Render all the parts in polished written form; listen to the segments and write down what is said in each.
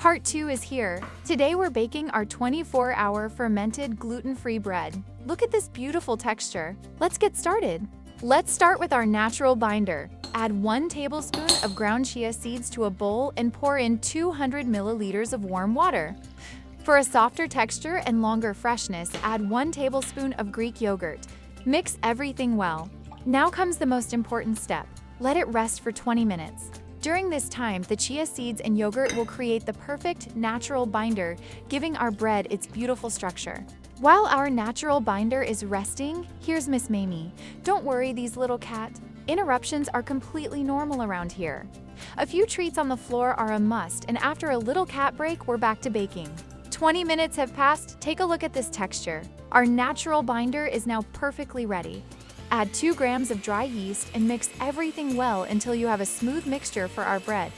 Part 2 is here. Today we're baking our 24-hour fermented gluten-free bread. Look at this beautiful texture. Let's get started. Let's start with our natural binder. Add 1 tablespoon of ground chia seeds to a bowl and pour in 200 milliliters of warm water. For a softer texture and longer freshness, add 1 tablespoon of Greek yogurt. Mix everything well. Now comes the most important step. Let it rest for 20 minutes. During this time, the chia seeds and yogurt will create the perfect natural binder, giving our bread its beautiful structure. While our natural binder is resting, here's Miss Mamie. Don't worry, these little cat. Interruptions are completely normal around here. A few treats on the floor are a must, and after a little cat break, we're back to baking. 20 minutes have passed. Take a look at this texture. Our natural binder is now perfectly ready. Add 2 grams of dry yeast and mix everything well until you have a smooth mixture for our bread.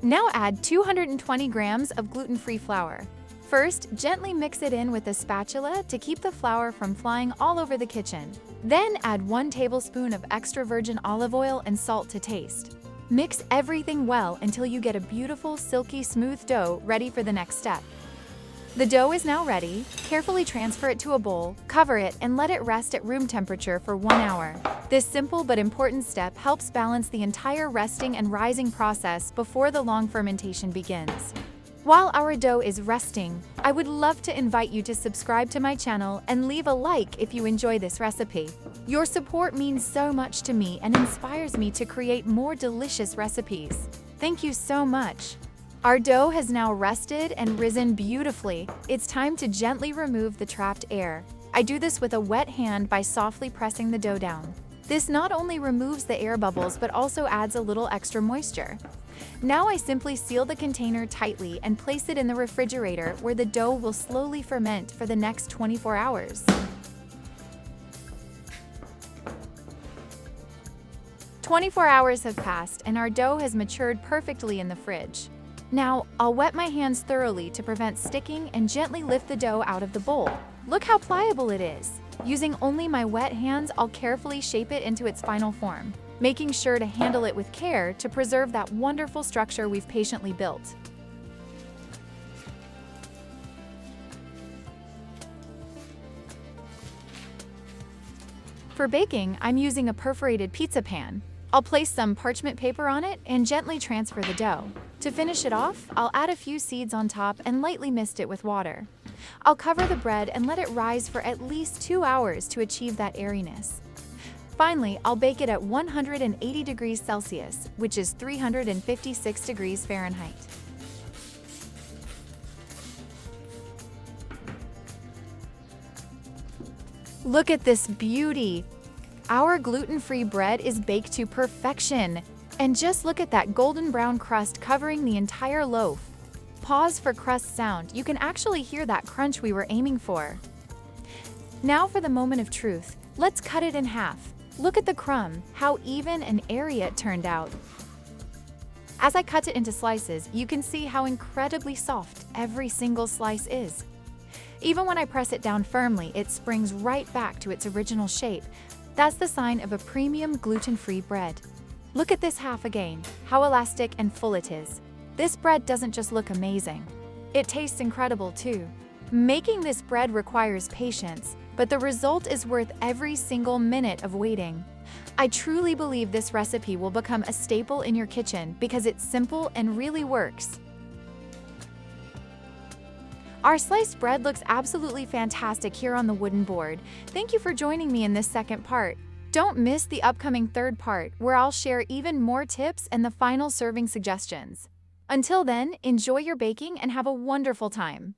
Now add 220 grams of gluten-free flour. First, gently mix it in with a spatula to keep the flour from flying all over the kitchen. Then add 1 tablespoon of extra virgin olive oil and salt to taste. Mix everything well until you get a beautiful, silky, smooth dough ready for the next step. The dough is now ready. Carefully transfer it to a bowl, cover it, and let it rest at room temperature for 1 hour. This simple but important step helps balance the entire resting and rising process before the long fermentation begins. While our dough is resting, I would love to invite you to subscribe to my channel and leave a like if you enjoy this recipe. Your support means so much to me and inspires me to create more delicious recipes. Thank you so much. Our dough has now rested and risen beautifully. It's time to gently remove the trapped air. I do this with a wet hand by softly pressing the dough down. This not only removes the air bubbles but also adds a little extra moisture. Now I simply seal the container tightly and place it in the refrigerator where the dough will slowly ferment for the next 24 hours. 24 hours have passed and our dough has matured perfectly in the fridge. Now, I'll wet my hands thoroughly to prevent sticking and gently lift the dough out of the bowl. Look how pliable it is. Using only my wet hands, I'll carefully shape it into its final form, making sure to handle it with care to preserve that wonderful structure we've patiently built. For baking, I'm using a perforated pizza pan. I'll place some parchment paper on it and gently transfer the dough. To finish it off, I'll add a few seeds on top and lightly mist it with water. I'll cover the bread and let it rise for at least 2 hours to achieve that airiness. Finally, I'll bake it at 180 degrees Celsius, which is 356 degrees Fahrenheit. Look at this beauty! Our gluten-free bread is baked to perfection. And just look at that golden brown crust covering the entire loaf. Pause for crust sound. You can actually hear that crunch we were aiming for. Now for the moment of truth. Let's cut it in half. Look at the crumb, how even and airy it turned out. As I cut it into slices, you can see how incredibly soft every single slice is. Even when I press it down firmly, it springs right back to its original shape. That's the sign of a premium gluten-free bread. Look at this half again, how elastic and full it is. This bread doesn't just look amazing. It tastes incredible too. Making this bread requires patience, but the result is worth every single minute of waiting. I truly believe this recipe will become a staple in your kitchen because it's simple and really works. Our sliced bread looks absolutely fantastic here on the wooden board. Thank you for joining me in this second part. Don't miss the upcoming third part, where I'll share even more tips and the final serving suggestions. Until then, enjoy your baking and have a wonderful time.